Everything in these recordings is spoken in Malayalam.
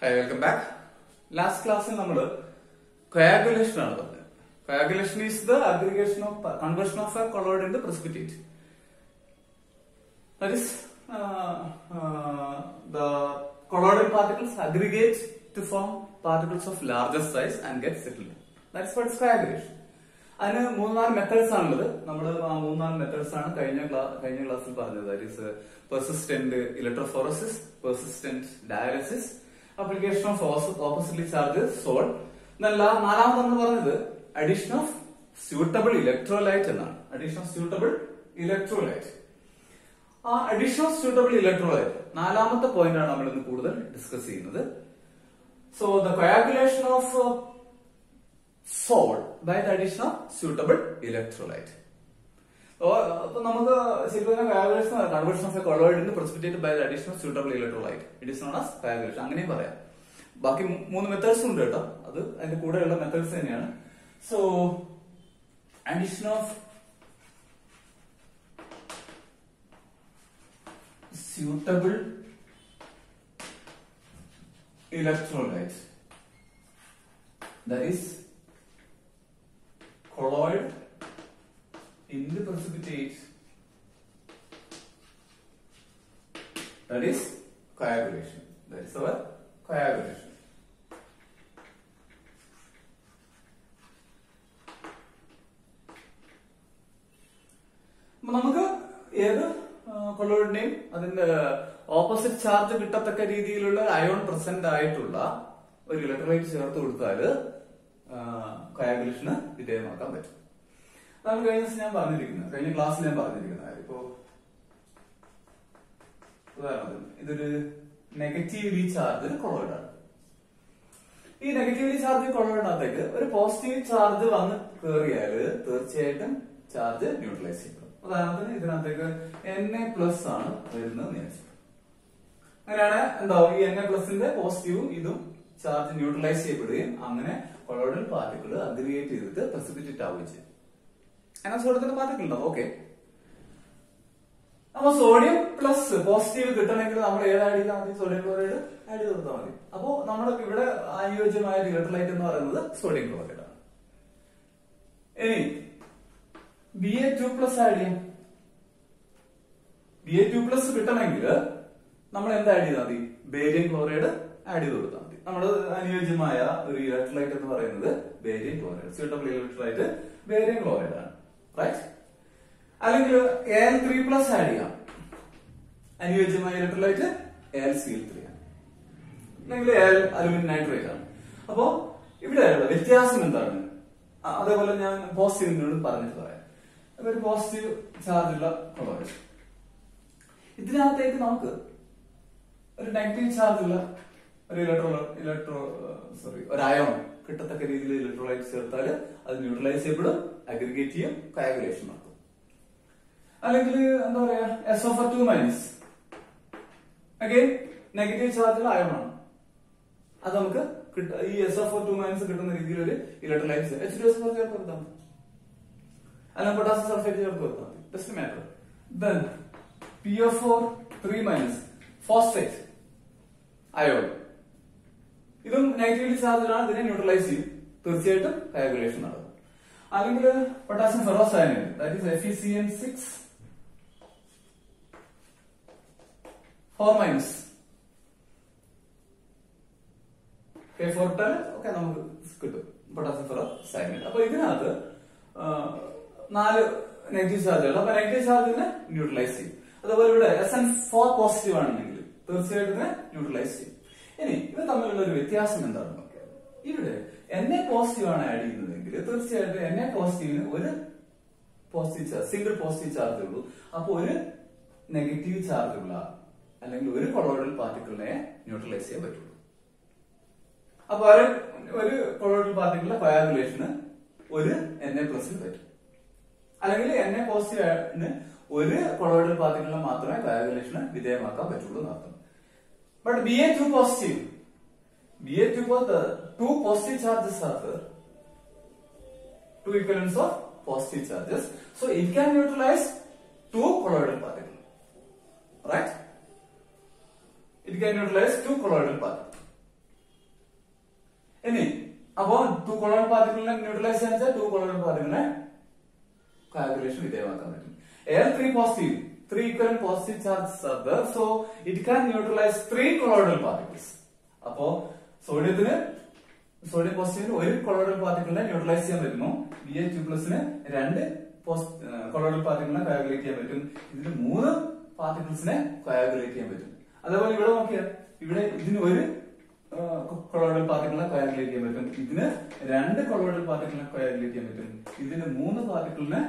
Hi, welcome back. Last class in coagulation. Coagulation is the aggregation of conversion of a colloid into precipitate. That is, the colloidal particles aggregate to form particles of larger size and get settled. That is what is coagulation. And there methods are methods that is persistent electrophoresis, persistent dialysis, application of oppositely charged salt. Then addition of suitable electrolyte. Addition of suitable electrolyte. Addition of suitable electrolyte. നാലാമത്തെ point ആണ് നമ്മൾ ഇന്ന് കൂടുതൽ ഡിസ്കസ് ചെയ്യുന്നത്. So the coagulation of salt by the addition of suitable electrolyte. So നമുക്ക് ശരിക്കും conversion of a colloid into precipitate by the addition of suitable electrolyte. It is known as coagulation. അങ്ങനെയും പറയാം. ബാക്കി മൂന്ന് മെത്തേഡ്സ് ഉണ്ട് കേട്ടോ. അത് അതിന്റെ കൂടെയുള്ള മെത്തേഡ്സ് തന്നെയാണ്. So addition of suitable electrolyte, that is colloid into precipitate, that is coagulation. That is our coagulation. നമുക്ക് ഏത് കൊളോയിഡിനെയും അതിന്റെ ഓപ്പോസിറ്റ് ചാർജ് കിട്ടത്തക്ക രീതിയിലുള്ള അയോൺ പ്രസന്റ് ആയിട്ടുള്ള ഒരു ഇലക്ട്രോലൈറ്റ് ചേർത്ത് കൊടുത്താല് coagulation വിധേയമാക്കാൻ പറ്റും. അതാണ് കഴിഞ്ഞ ദിവസം ഞാൻ പറഞ്ഞിരിക്കുന്നത്, കഴിഞ്ഞ ക്ലാസ്സിൽ ഞാൻ പറഞ്ഞിരിക്കുന്നത്. ഇപ്പോ ഉദാഹരണത്തിന് ഇതൊരു നെഗറ്റീവ്ലി ചാർജ് കൊളോയിഡാണ്. ഈ നെഗറ്റീവ്ലി ചാർജ് കൊളോയിഡിനകത്തേക്ക് ഒരു പോസിറ്റീവ് ചാർജ് വന്ന് കയറിയാല് തീർച്ചയായിട്ടും ചാർജ് ന്യൂട്രലൈസ് ചെയ്യപ്പെടും. ഉദാഹരണത്തിന് ഇതിനകത്തേക്ക് Na+ ആണ് വരുന്നത് വിചാരിച്ചു. അങ്ങനെയാണ് എന്താവും, ഈ Na+ന്റെ പോസിറ്റീവും ഇതും ചാർജ് ന്യൂട്രലൈസ് ചെയ്യപ്പെടുകയും അങ്ങനെ കൊളോയിഡൽ പാർട്ടിക്കിൾ അഗ്രിഗേറ്റ് ചെയ്തിട്ട് പ്രസിപ്പിറ്റേറ്റ് ആവുകയും ചെയ്യും. അങ്ങനെ സോഡിയത്തിന്റെ പാർട്ടിക്കിൾ ഉണ്ടാവും. ഓക്കെ, അപ്പൊ സോഡിയം പ്ലസ് പോസിറ്റീവ് കിട്ടണമെങ്കിൽ നമ്മൾ ഏത് ആഡ് ചെയ്താൽ മതി? സോഡിയം ക്ലോറൈഡ് ആഡ് ചെയ്ത് കൊടുത്താൽ മതി. അപ്പോ നമ്മുടെ ഇവിടെ അനുയോജ്യമായ ഇലക്ട്രോലൈറ്റ് എന്ന് പറയുന്നത് സോഡിയം ക്ലോറൈഡ് ആണ്. ഇനി Ba2+ ആഡ് ചെയ്യാം. Ba2+ കിട്ടണമെങ്കിൽ നമ്മൾ എന്താ ആഡ് ചെയ്താൽ മതി? ബേരിയം ക്ലോറൈഡ് ആഡ് ചെയ്ത് കൊടുത്താൽ മതി. നമ്മുടെ അനുയോജ്യമായ ഒരു ഇലക്ട്രോലൈറ്റ് എന്ന് പറയുന്നത് barium chloride, suitable electrolyte barium chloride ആണ്. റൈറ്റ്? അല്ലെങ്കിൽ Al3+ ആഡ് ചെയ്യാം. അനുയോജ്യമായ ഇലക്ട്രോലൈറ്റ് Al3 ആണ്, അല്ലെങ്കിൽ അലുമിനിയം നൈട്രേറ്റ് ആണ്. അപ്പോ ഇവിടെയുള്ള വ്യത്യാസം എന്താണ്? അതേപോലെ ഞാൻ പോസിറ്റീവിനോട് പറഞ്ഞിട്ട് പറയാം. ഒരു പോസിറ്റീവ് ചാർജുള്ള കൊളോയിഡ്, ഇതിനകത്തേക്ക് നമുക്ക് ഒരു നെഗറ്റീവ് ചാർജുള്ള ഒരു ഒരു അയോൺ കിട്ടത്തക്ക രീതിയിൽ ഇലക്ട്രോലൈറ്റ് ചേർത്താൽ അത് ന്യൂട്രലൈസ് ചെയ്യപ്പെടും, അഗ്രിഗേറ്റ് ചെയ്യും, coagulation നടത്തും. അല്ലെങ്കിൽ എന്താ പറയാ, SO4 അഗൈൻ നെഗറ്റീവ് ചാർജുള്ള അയോൺ ആണ്. അത് നമുക്ക് ഈ SO4 കിട്ടുന്ന രീതിയിൽ ഒരു ഇലക്ട്രോലൈറ്റ് H2SO4 ചേർത്ത് കൊടുത്താൽ മതി, അല്ലെങ്കിൽ പൊട്ടാസ്യം സൾഫേറ്റ് ചേർത്ത് കൊടുത്താൽ മതി. Just matter. Then PO4 phosphate ion, ഇതും നെഗറ്റീവ്ലി ചാർജിലാണ്, ഇതിനെ ന്യൂട്രലൈസ് ചെയ്യും, തീർച്ചയായിട്ടും coagulation നടക്കും. അല്ലെങ്കിൽ potassium ഫെറോസയനൈഡ്, that is FeCN6 4- K4 ഒക്കെ നമുക്ക് കിട്ടും പൊട്ടാസ്യം ഫെറോസയനൈഡ്. അപ്പൊ ഇതിനകത്ത് 4 നെഗറ്റീവ് ചാർജുകൾ. അപ്പൊ നെഗറ്റീവ് ചാർജിനെ ന്യൂട്രലൈസ് ചെയ്യും. അതുപോലെ ഇവിടെ SN4 പോസിറ്റീവ് ആണെങ്കിൽ തീർച്ചയായിട്ടും ന്യൂട്രലൈസ് ചെയ്യും. ഇനി ഇത് തമ്മിലുള്ള ഒരു വ്യത്യാസം എന്താണെന്ന് നോക്കിയാൽ, ഇവിടെ Na പോസിറ്റീവ് ആണ് ആഡ് ചെയ്യുന്നതെങ്കിൽ തീർച്ചയായിട്ടും Na പോസിറ്റീവിന് ഒരു positive charge, single positive charge ഉള്ളൂ. അപ്പൊ ഒരു നെഗറ്റീവ് ചാർജ് ഉള്ള അല്ലെങ്കിൽ ഒരു കൊളോയിഡൽ പാർട്ടിക്കിളിനെ ന്യൂട്രലൈസ് ചെയ്യാൻ പറ്റുള്ളൂ. അപ്പൊ ഒരു കൊളോയിഡൽ പാർട്ടിക്കിളിന്റെ coagulationന് ഒരു Na+ പറ്റും, അല്ലെങ്കിൽ Na പോസിറ്റീവിന് ഒരു കൊളോയിഡൽ പാർട്ടിക്കിളിനെ മാത്രമേ coagulationന് വിധേയമാക്കാൻ പറ്റുള്ളൂ എന്നർത്ഥം. But Ba2 positive, two positive charges are there, two equivalents of positive charges, so it can neutralize two colloidal particles, right? It can neutralize two colloidal particles. പാർട്ടിക്കിളിനെ ന്യൂട്രലൈസ് ചെയ്യാൻ വെച്ചാൽ 2 കൊളോയിഡൽ പാർട്ടിക്കിളിനെ coagulation വിധേയമാക്കാൻ പറ്റും. Al3 positive, 3 equivalent positive charges are there, so it can neutralize 3 colloidal particles. അപ്പോ സോഡിയം പോസിറ്റീവിന് ഒരു കൊളോയിഡൽ പാർട്ടിക്കിളിനെ ന്യൂട്രലൈസ് ചെയ്യാൻ പറ്റുമോ, Ba2+ന് 2 കൊളോയിഡൽ പാർട്ടിക്കിളിനെ coagulate ചെയ്യാൻ പറ്റും, ഇതിന് 3 പാർട്ടിക്കിൾസിനെ coagulate ചെയ്യാൻ പറ്റും. അതേപോലെ ഇവിടെ നോക്കിയാൽ ഇവിടെ ഇതിന് ഒരു കൊളോയിഡൽ പാർട്ടിക്കിളിനെ coagulate ചെയ്യാൻ പറ്റും, ഇതിന് 2 കൊളോയിഡൽ പാർട്ടിക്കിളിനെ coagulate ചെയ്യാൻ പറ്റും, ഇതിന് 3 പാർട്ടിക്കിളിനെ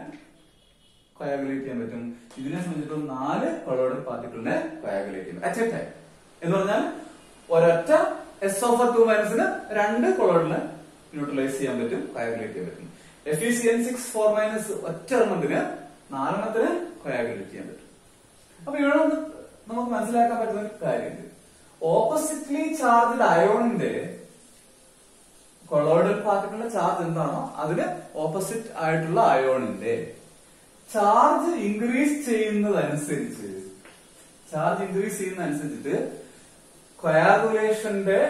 coagulate ചെയ്യാൻ പറ്റും, ഇതിനെ സംബന്ധിച്ചിടത്തോളം 4 കൊളോയിഡൽ പാർട്ടിക്കിളിനെ coagulate ചെയ്യാം അറ്റ് എ ടൈം. എന്ന് പറഞ്ഞാൽ ഒരൊറ്റ SO4 മൈനസിന് 2 കൊളോയിഡലിനെ ന്യൂട്രലൈസ് ചെയ്യാൻ പറ്റും, coagulate ചെയ്യാൻ പറ്റും. FeCN6 4 മൈനസ് ഒറ്റ എണ്ണത്തിന് 4 എണ്ണത്തിന് coagulate ചെയ്യാൻ പറ്റും. അപ്പൊ ഇവിടെ നമുക്ക് മനസ്സിലാക്കാൻ പറ്റുന്ന ഒരു കാര്യമുണ്ട്. ഓപ്പോസിറ്റ്ലി ചാർജ്ഡ് അയോണിന്റെ കൊളോയിഡൽ പാർട്ടിക്കിളിന്റെ ചാർജ് എന്താണോ അതിന് ഓപ്പോസിറ്റ് ആയിട്ടുള്ള അയോണിന്റെ ചാർജ് ഇൻക്രീസ് ചെയ്യുന്നതനുസരിച്ചിട്ട് കൊയാഗുലേഷന്റെ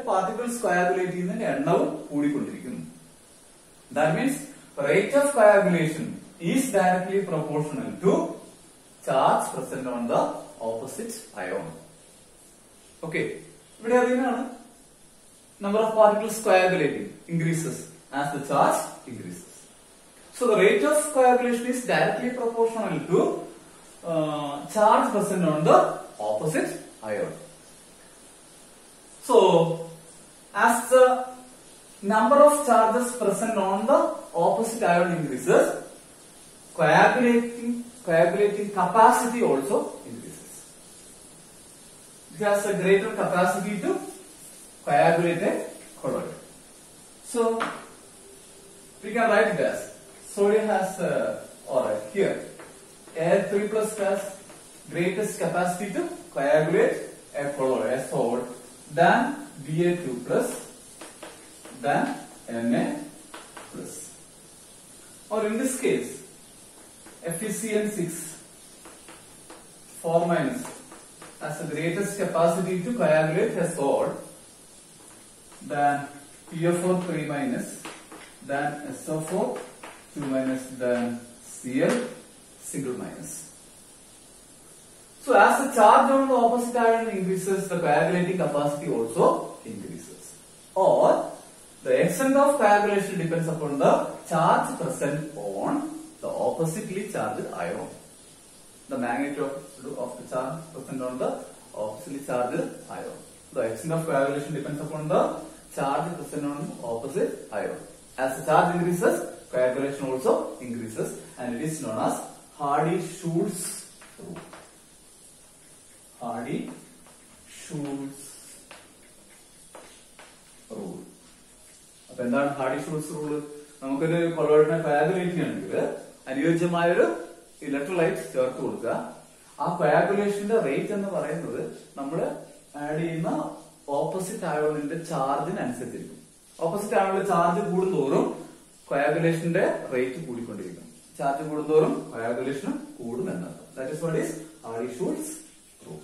പാർട്ടിക്കിൾസ് കൊയാഗുലേറ്റ് ചെയ്യുന്നതിന്റെ എണ്ണവും കൂടിക്കൊണ്ടിരിക്കുന്നു. That means rate of coagulation is directly proportional to charge present on the opposite ion. Okay, ഇവിടെ അതിനാണ് number of particles coagulating increases as the charge increases. So the rate of coagulation is directly proportional to charge present on the opposite ion. So as the number of charges present on the opposite ion increases, coagulating capacity also increases. It has a greater capacity to coagulate a colloid. So we can write it as sodium has alright here Al3+ has greatest capacity to coagulate a colloid, a solid, than Ba2+ than Na+. Or in this case FeCN6 4- has the greatest capacity to coagulate a solid than PO4 3- than SO4 2- than Cl single-. So as the charge on the opposite ion increases, the coagulating capacity also increases. Or the extent of coagulation depends upon the charge present on the oppositely charged ion. The magnitude of the charge present on the oppositely charged ion. The extent of coagulation depends upon the charge present on opposite ion. As the charge increases, coagulation also increases, and it is known as Hardy-Schulz rule. Hardy-Schulz rule. അപ്പൊ എന്താണ് ഹാർഡി-ഷുൾസ് റൂള്? നമുക്കൊരു കൊളോയിഡിനെ coagulate ചെയ്യണമെങ്കിൽ അനുയോജ്യമായ ഒരു ഇലക്ട്രോലൈറ്റ് ചേർത്ത് കൊടുക്കുക. ആ coagulationന്റെ റേറ്റ് എന്ന് പറയുന്നത് നമ്മൾ ആഡ് ചെയ്യുന്ന ഓപ്പോസിറ്റ് അയോണിന്റെ ചാർജിനനുസരിച്ചിരിക്കും. ഓപ്പോസിറ്റ് അയോണിന്റെ ചാർജ് കൂടുന്തോറും coagulationന്റെ റേറ്റ് കൂടിക്കൊണ്ടിരിക്കും. ചാർജ് കൂടുന്തോറും coagulation കൂടും എന്നാണ്. That is what is Hardy-Schulz rule.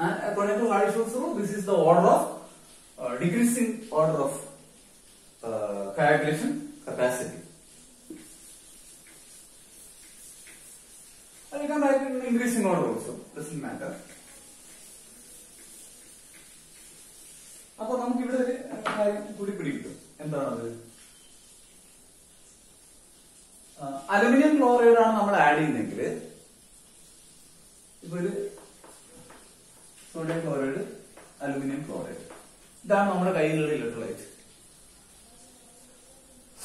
And according to Hardy-Schulz rule, this is the order of decreasing order of coagulation capacity. And you can write in increasing order also, doesn't matter. അപ്പൊ നമുക്ക് ഇവിടെ ഒരു കാര്യം കൂടി പിടിക്കും. എന്താണത്? അലുമിനിയം ക്ലോറൈഡ് ആണ് നമ്മൾ ആഡ് ചെയ്യുന്നതെങ്കിൽ, ഇപ്പൊ ഒരു സോഡിയം ക്ലോറൈഡ്, അലുമിനിയം ക്ലോറൈഡ്, ഇതാണ് നമ്മുടെ കയ്യിലുള്ള ഇലക്ട്രോലൈറ്റ്.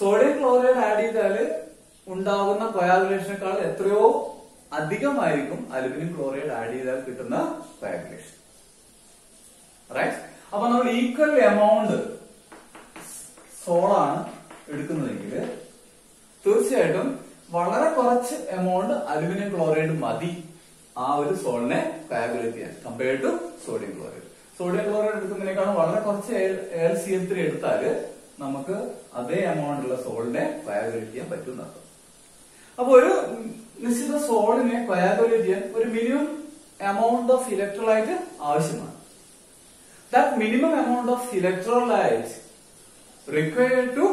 സോഡിയം ക്ലോറൈഡ് ആഡ് ചെയ്താല് ഉണ്ടാകുന്ന coagulationേക്കാൾ എത്രയോ അധികമായിരിക്കും അലുമിനിയം ക്ലോറൈഡ് ആഡ് ചെയ്താൽ കിട്ടുന്ന coagulation. റൈറ്റ്? അപ്പൊ നമ്മൾ ഈക്വൽ എമൗണ്ട് സോളാണ് എടുക്കുന്നതെങ്കിൽ തീർച്ചയായിട്ടും വളരെ കുറച്ച് എമൗണ്ട് അലുമിനിയം ക്ലോറൈഡ് മതി ആ ഒരു സോളിനെ coagulate ചെയ്യാൻ, compared to sodium chloride. Sodium chloride എടുക്കുന്നതിനേക്കാളും വളരെ കുറച്ച് AlCl3 എടുത്താല് നമുക്ക് അതേ എമൗണ്ട് ഉള്ള സോളിനെ coagulate ചെയ്യാൻ പറ്റും. അപ്പൊ ഒരു നിശ്ചിത സോളിനെ coagulate ചെയ്യാൻ ഒരു മിനിമം എമൗണ്ട് ഓഫ് ഇലക്ട്രോലൈറ്റ് ആവശ്യമാണ്. that minimum amount of electrolyte required to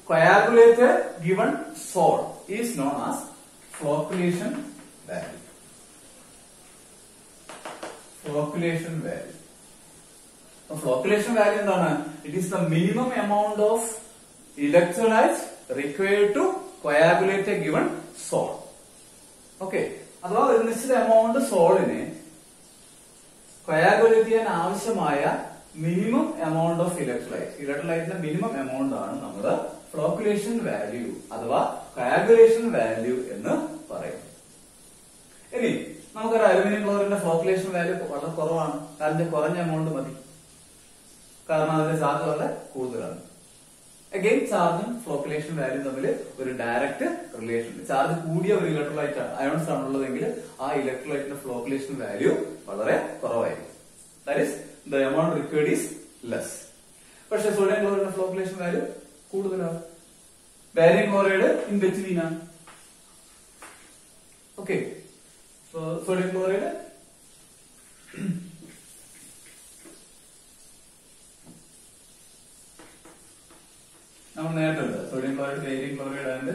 coagulate a given salt is known as flocculation value. Flocculation value. Flocculation value എന്താണ്? It is the minimum amount of electrolyte required to coagulate a given salt. Okay. അഥവാ ഒരു നിശ്ചിത എമൗണ്ട് സോളിനെ coagulate ചെയ്യാൻ ആവശ്യമായ മിനിമം എമൗണ്ട് ഓഫ് ഇലക്ട്രോലൈറ്റിന്റെ മിനിമം എമൗണ്ട് ആണ് നമ്മുടെ ഫ്ലോക്കുലേഷൻ വാല്യൂ അഥവാ coagulation വാല്യൂ എന്ന് പറയുന്നത്. ഇനി നമുക്കൊരു അലുമിനിയം ക്ലോറിന്റെ ഫ്ലോക്കുലേഷൻ വാല്യൂ വളരെ കുറവാണ്. അതിന്റെ കുറഞ്ഞ എമൗണ്ട് മതി, കാരണം അതിന്റെ ചാർജ് വളരെ കൂടുതലാണ്. അഗൈൻ ചാർജും ഫ്ലോക്കുലേഷൻ വാല്യൂ തമ്മിൽ ഒരു ഡയറക്റ്റ് റിലേഷൻ ഉണ്ട്. ചാർജ് കൂടിയ ഒരു ഇലക്ട്രോലൈറ്റ് ആണ്, അയോൺസ് ആണുള്ളതെങ്കിൽ ആ ഇലക്ട്രോലൈറ്റിന്റെ ഫ്ലോക്കുലേഷൻ വാല്യൂ വളരെ കുറവായിരിക്കും. That is the amount required is less. പക്ഷെ സോഡിയം ക്ലോറൈഡിന്റെ ഫ്ലോക്കുലേഷൻ വാല്യൂ കൂടുതലാണ്. ബാരിയം ക്ലോറൈഡ് ഇൻ ബിറ്റ്വീൻ ആണ്. ഓക്കെ, സോഡിയം ക്ലോറൈഡ് നമ്മൾ നേരത്തെ sodium chloride, barium chloride and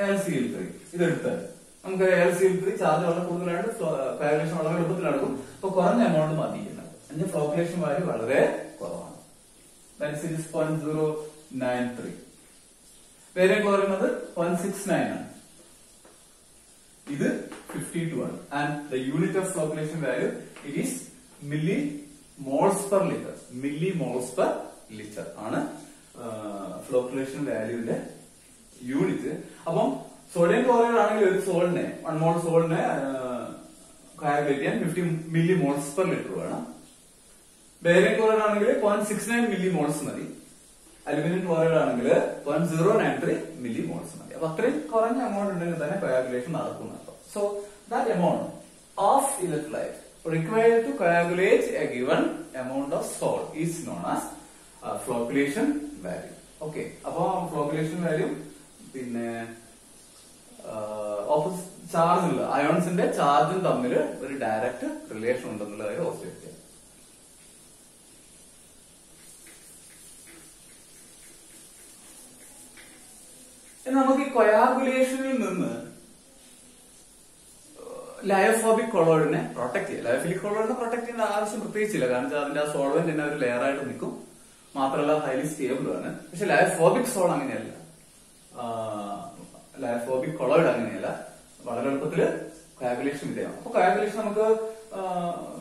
LCl3 ഇതെടുത്താൽ നമുക്ക് LCl3 ചാർജ് വളരെ കൂടുതലായിട്ട് coagulation വളരെ എളുപ്പത്തിൽ നടക്കും. അപ്പൊ കുറഞ്ഞ എമൗണ്ട് മതി. അതിന്റെ ഫ്ലോക്കുലേഷൻ വാല്യൂ വളരെ കുറവാണ്. 0.093. ബേരിയം ക്ലോറൈഡ് അത് 0.69 ആണ്. ഇത് 52 ആണ്. And the unit of flocculation value it is millimoles per liter. millimoles per liter ആണ് ഫ്ലോക്കുലേഷൻ വാല്യൂവിന്റെ യൂണിറ്റ്. അപ്പം സോഡിയം ക്ലോറൈഡ് ആണെങ്കിൽ ഒരു സോളിനെ 1 മോൾ സോളിനെ coagulate ചെയ്യാൻ 50 millimoles per liter വേണം. ബേരിയം ക്ലോറൈഡ് ആണെങ്കിൽ 0.69 millimoles മതി. അലുമിനിയം ക്ലോറൈഡ് ആണെങ്കിൽ 0.093 millimoles മതി. അപ്പൊ അത്രയും കുറഞ്ഞ എമൗണ്ട് ഉണ്ടെങ്കിൽ തന്നെ coagulation നടക്കുന്നതാണ്. So that amount of electrolyte required to coagulate a given amount of salt is known as flocculation value. Okay, അപ്പൊ ഫ്ലോക്കുലേഷൻ വാല്യൂ പിന്നെ ഓപ്പോസിറ്റ് ചാർജ് ഉള്ള അയോൺസിന്റെ ചാർജും തമ്മിൽ ഒരു ഡയറക്റ്റ് റിലേഷൻ ഉണ്ടെന്നുള്ള കാര്യം ഓർത്തിരിക്കുക. നമുക്ക് ഈ കൊയാഗുലേഷനിൽ നിന്ന് ലയോഫോബിക് കൊളോയിഡിനെ പ്രൊട്ടക്ട് ചെയ്യാം. ലയോഫിലിക് കൊളോയിഡിനെ പ്രൊട്ടക്ട് ചെയ്യേണ്ട ആവശ്യം പ്രത്യേകിച്ചില്ല, കാരണം അതിന്റെ ആ സോൾവെന്റ് തന്നെ ഒരു ലെയർ ആയിട്ട് നിൽക്കും. മാത്രമല്ല ഹൈലി സ്റ്റേബിൾ ആണ്. പക്ഷെ ലയോഫോബിക് സോൾ അങ്ങനെയല്ല, ലയോഫോബിക് കൊളോയിഡ് അങ്ങനെയല്ല, വളരെ എളുപ്പത്തില് coagulation വിധേയമാവും. അപ്പൊ coagulation നമുക്ക്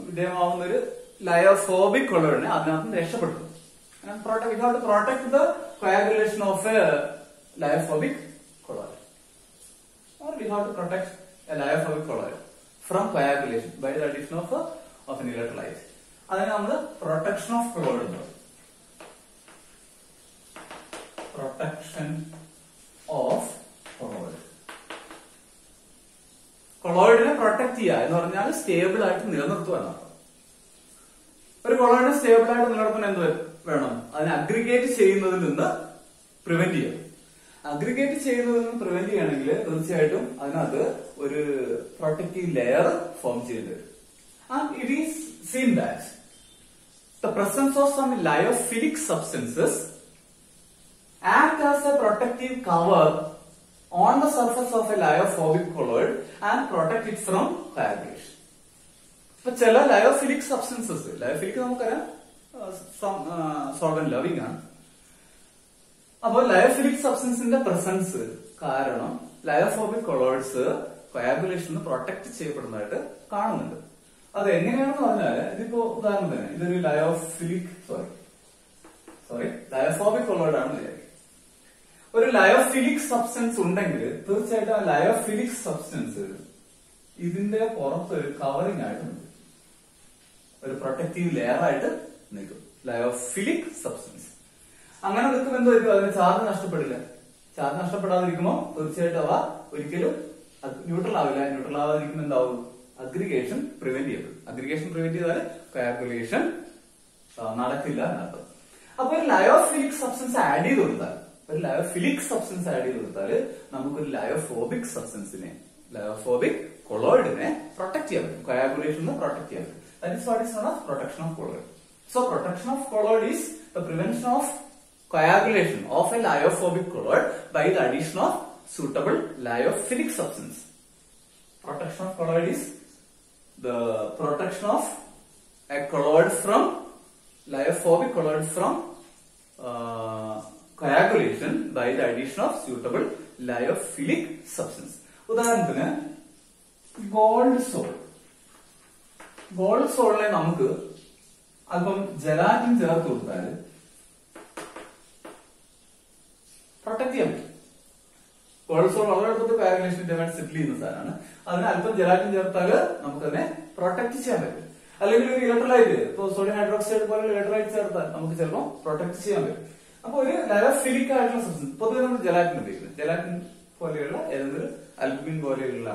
വിധേയമാവുന്ന ഒരു ലയോഫോബിക് കൊളോയിഡിനെ അതിനകത്ത് രക്ഷപ്പെടുത്തും. Protect the coagulation of a lyophilic colloid, or we have to protect a lyophilic colloid from coagulation by the addition of an electrolyte. അതിനെ നമ്മൾ പ്രൊട്ടക്ഷൻ ഓഫ് കൊളോയിഡ് എന്ന് പറയും. Protection of colloid. കൊളോയിഡിനെ പ്രൊട്ടക്ട് ചെയ്യുക എന്ന് പറഞ്ഞാൽ സ്റ്റേബിൾ ആയിട്ട് നിലനിർത്തുക എന്നാണ്. ഒരു കൊളോയിഡിനെ സ്റ്റേബിൾ ആയിട്ട് നിലനിർത്താൻ എന്ത് വേണം? അതിനെ അഗ്രിഗേറ്റ് ചെയ്യുന്നതിൽ നിന്ന് പ്രിവെന്റ് ചെയ്യണം. അഗ്രിഗേറ്റ് ചെയ്യുന്നതിൽ നിന്ന് പ്രിവെന്റ് ചെയ്യണമെങ്കിൽ തീർച്ചയായിട്ടും അതിനകത്ത് ഒരു പ്രൊട്ടക്റ്റീവ് ലെയർ ഫോം ചെയ്ത് വരും. And it is seen that the presence of some lyophilic substances act as a protective cover on the surface of a lyophobic colloid and protect it from coagulation. ഇപ്പൊ ചില ലയോഫിലിക് സബ്സ്റ്റൻസസ്, ലയോഫിലിക് നമുക്കറിയാം സോൾവെന്റ് ലവിംഗ് ആണ്. അപ്പോൾ ലയോഫിലിക് സബ്സ്റ്റൻസിന്റെ പ്രസൻസ് കാരണം ലയോഫോബിക് കൊളോയിഡ്സ് coagulation പ്രൊട്ടക്ട് ചെയ്യപ്പെടുന്നതായിട്ട് കാണുന്നുണ്ട്. അത് എങ്ങനെയാണെന്ന് പറഞ്ഞാൽ ഇതിപ്പോ ഉദാഹരണത്തിന് ഇതൊരു ലയോഫിലിക് ലയോഫോബിക് കൊളോയിഡ് ആണെന്ന് വിചാരിക്കും. ഒരു ലയോഫിലിക് സബ്സ്റ്റൻസ് ഉണ്ടെങ്കിൽ തീർച്ചയായിട്ടും ആ ലയോഫിലിക് സബ്സ്റ്റൻസ് ഇതിന്റെ പുറത്ത് ഒരു കവറിംഗ് ആയിട്ട് നിൽക്കും, ഒരു പ്രൊട്ടക്റ്റീവ് ലെയർ ആയിട്ട് നിൽക്കും ലയോഫിലിക് സബ്സ്റ്റൻസ്. അങ്ങനെ നിൽക്കുമ്പോൾ എന്തായിരിക്കും? അതിന് ചാർജ് നഷ്ടപ്പെടില്ല. ചാർജ് നഷ്ടപ്പെടാതിരിക്കുമ്പോൾ തീർച്ചയായിട്ടും അവ ഒരിക്കലും ന്യൂട്രൽ ആവില്ല. ന്യൂട്രൽ ആവാതിരിക്കുമ്പോൾ എന്താവും? അഗ്രിഗേഷൻ പ്രിവെന്റ് ചെയ്യപ്പെടും. അഗ്രിഗേഷൻ പ്രിവെന്റ് ചെയ്താൽ coagulation നടക്കില്ല എന്നർത്ഥം. അപ്പൊ ഒരു ലയോഫിലിക് സബ്സ്റ്റൻസ് ആഡ് ചെയ്ത് കൊടുത്താൽ, നമുക്കൊരു ലയോഫോബിക് സബ്സ്റ്റൻസിനെ, ലയോഫോബിക് കൊളോയിഡിനെ പ്രൊട്ടക്ട് ചെയ്യാൻ പറ്റും, coagulation പ്രൊട്ടക്ട് ചെയ്യാൻ പറ്റും. That is what is known as protection of colloid. So protection of colloid is the prevention of coagulation of a lyophobic colloid by the addition of suitable lyophilic substance. Protection of colloid is the protection of a colloid from lyophobic colloid from coagulation by the addition of suitable lyophilic substance. ഉദാഹരണത്തിന് ഗോൾഡ് സോളിനെ നമുക്ക് അല്പം ജലാറ്റിൻ ചേർത്ത് കൊടുത്താൽ പ്രൊട്ടക്ട് ചെയ്യാൻ പറ്റും. ഗോൾഡ് സോൾ വളരെ എളുപ്പത്തിൽ കോയാഗുലേഷന്റെ സെറ്റിൽ ചെയ്യുന്ന സാധനമാണ്. അതിന് അല്പം ജലാറ്റിൻ ചേർത്താൽ നമുക്കതിനെ പ്രൊട്ടക്ട് ചെയ്യാൻ പറ്റും. അല്ലെങ്കിൽ ഒരു ഇലക്ട്രോലൈറ്റ്, ഇപ്പൊ സോഡിയം ഹൈഡ്രോക്സൈഡ് പോലുള്ള ഇലക്ട്രോലൈറ്റ് ചേർത്താൽ നമുക്ക് ചിലപ്പോൾ പ്രൊട്ടക്ട് ചെയ്യാൻ പറ്റും. അപ്പൊ ഒരു ലയോഫിലിക് ആയിട്ടുള്ള സബ്സ്റ്റൻസ്, പൊതുവെ നമ്മൾ ജലാറ്റിൻ ഉപയോഗിക്കുന്നത്, ജലാറ്റിൻ പോലെയുള്ള ഏതെങ്കിലും അൽബുമിൻ പോലെയുള്ള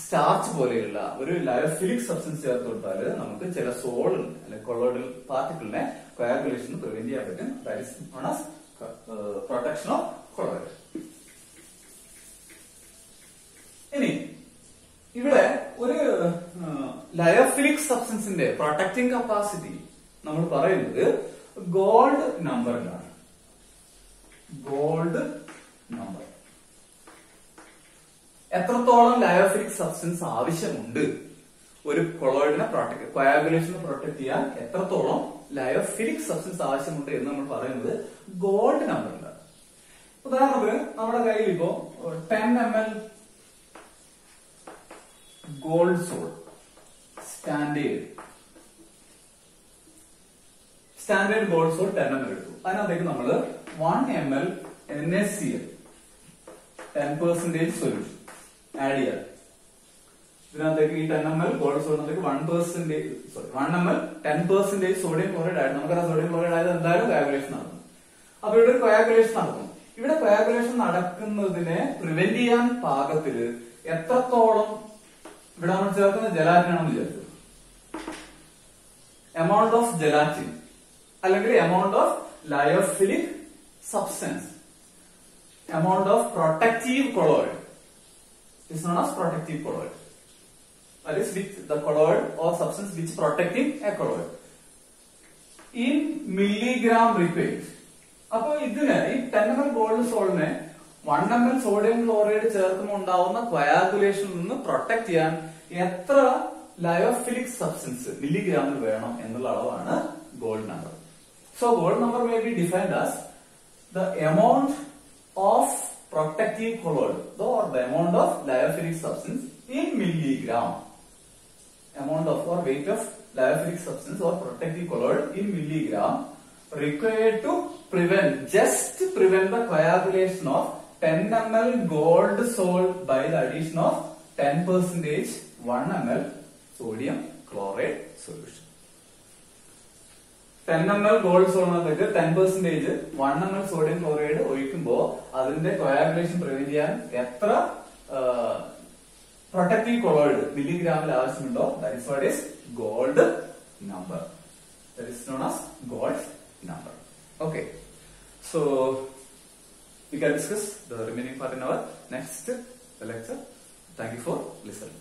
സ്റ്റാർച്ച് പോലെയുള്ള ഒരു ലയോഫിലിക് സബ്സ്റ്റൻസ് ചേർത്ത് കൊടുത്താൽ നമുക്ക് ചില സോളിൽ അല്ലെങ്കിൽ കൊളോയിഡൽ പാർട്ടിക്കിളിനെ കോയാഗുലേഷൻ പ്രിവെന്റ് ചെയ്യാൻ പറ്റും. That is known as protection of colloid. ഇനി ഇവിടെ ഒരു ലയോഫിലിക് സബ്സ്റ്റൻസിന്റെ പ്രൊട്ടക്റ്റിംഗ് കപ്പാസിറ്റി നമ്മൾ പറയുന്നത് ഗോൾഡ് നമ്പറിലാണ്. ഗോൾഡ് നമ്പർ എത്രത്തോളം ലയോഫിലിക് സബ്സ്റ്റൻസ് ആവശ്യമുണ്ട് ഒരു കൊളോയിഡിനെ കോയാഗുലേഷനെ പ്രൊട്ടക്ട് ചെയ്യാൻ എത്രത്തോളം ലയോഫിലിക് സബ്സ്റ്റൻസ് ആവശ്യമുണ്ട് എന്ന് നമ്മൾ പറയുന്നത് ഗോൾഡ് നമ്പറിലാണ്. ഉദാഹരണത്തിന് നമ്മുടെ കയ്യിൽ ഇപ്പോ 10 ml gold sol standard gold sol 10 ml എടുത്തു. അതിനകത്തേക്ക് നമ്മൾ 1 ml NaCl 10% സൊല്യൂഷൻ ആഡ് ചെയ്യാം. ഇതിനകത്തേക്ക് ഈ 10 ml ഗോൾഡ് സോളിനകത്തേക്ക് 1 ml 10% സോഡിയം ക്ലോറൈഡ് ആഡ്. നമുക്കറിയാം സോഡിയം ക്ലോറൈഡ് ആയത് എന്തായാലും കോയാഗുലേഷൻ നടക്കും. അപ്പൊ ഇവിടെ ഒരു കോയാഗുലേഷൻ നടക്കും. ഇവിടെ കോയാഗുലേഷൻ നടക്കുന്നതിനെ പ്രിവെന്റ് ചെയ്യാൻ പാകത്തില് എത്രത്തോളം ഇവിടെ നമ്മൾ ചേർക്കുന്ന ജലാറ്റിനാണെന്ന് വിചാരിച്ചു. എമൗണ്ട് ഓഫ് ജലാറ്റിൻ അല്ലെങ്കിൽ amount of lyophilic substance, amount of protective colloid is known as protective colloid. That is the colloid or substance which protecting a colloid in milligram required. അപ്പൊ ഇതിന് ഈ 10 ml ഗോൾഡ് സോളിനെ 1 ml സോഡിയം ക്ലോറൈഡ് ചേർക്കുമ്പോൾ ഉണ്ടാവുന്ന കോയാഗുലേഷനിൽ നിന്ന് പ്രൊട്ടക്ട് ചെയ്യാൻ എത്ര ലയോഫിലിക് സബ്സ്റ്റൻസ് മില്ലിഗ്രാമിൽ വേണം എന്നുള്ള അളവാണ് gold number. So gold number may be defined as the amount of protective colloid or the amount of lyophilic substance in milligram. Amount of or weight of lyophilic substance or protective colloid in milligram required to prevent the coagulation of 10 ml gold salt by the addition of 10% 1 ml sodium chloride solution. 10 ml gold സോളിനകത്തേക്ക് 10% 1 ml സോഡിയം ക്ലോറൈഡ് ഒഴിക്കുമ്പോൾ അതിന്റെ കോയാഗുലേഷൻ പ്രിവെന്റ് ചെയ്യാൻ എത്ര പ്രൊട്ടക്റ്റീവ് കൊളോയിഡ് മില്ലിഗ്രാമിൽ ആവശ്യമുണ്ടോ that is what is gold number. That is known as gold number. Okay, so we can discuss the remaining part in our next lecture. Thank you for listening.